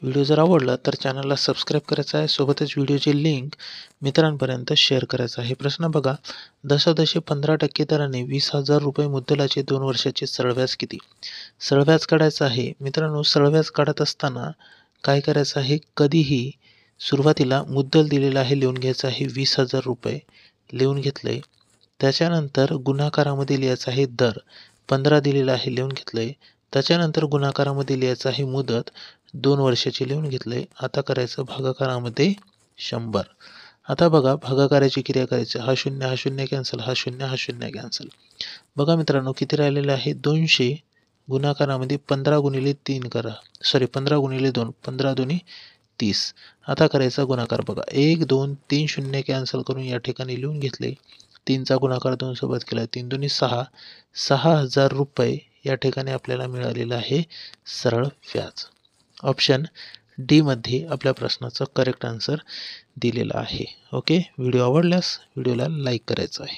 Video जर आवडला तर चॅनलला सबस्क्राईब करायचं आहे, सोबतच व्हिडिओची लिंक मित्रांपर्यंत शेअर करायचं आहे. प्रश्न बघा, दशांश 15% दराने 20,000 रुपये मुद्दलाचे 2 वर्षाचे सरळ व्याज किती? सरळ व्याज काढायचं आहे. मित्रांनो, सरळ व्याज काढत असताना काय करायचं आहे, कधीही सुरुवातीला मुद्दल दिलेला आहे लिहून घ्यायचं आहे 20,000 रुपये लिहून घेतलंय. त्याच्यानंतर गुणाकारामध्ये लिहायचं आहे दर 15 दिलेला आहे लिहून घेतलंय. त्याच्यानंतर गुणाकारामध्ये लिहायचं आहे मुदत 2 वर्षाची लिहून घेतलंय. आता करायचं भागाकारामध्ये 100. आता बघा, भागाकाराची क्रिया करायची. हा शून्य कॅन्सल, हा शून्य कॅन्सल. बघा मित्रांनो, किती राहिलेलं आहे 200. गुणाकारामध्ये 15 गुणिले 3 करा, 15 गुणिले 2, 15 दुनी 30. आता करायचा गुणाकार. बघा 1 2 3 शून्य कॅन्सल करून या ठिकाणी लिहून घेतले. 3चा गुणाकार 2 सोबत केला, 3 दुनी 6. 6,000 रुपये या ठिकाणी आपल्याला मिळालेलं आहे सरळ व्याज. ऑप्शन डी मध्ये आपल्या प्रश्नाचं करेक्ट आन्सर दिलेला आहे. ओके, व्हिडिओ आवडल्यास व्हिडिओला लाईक करायचा आहे.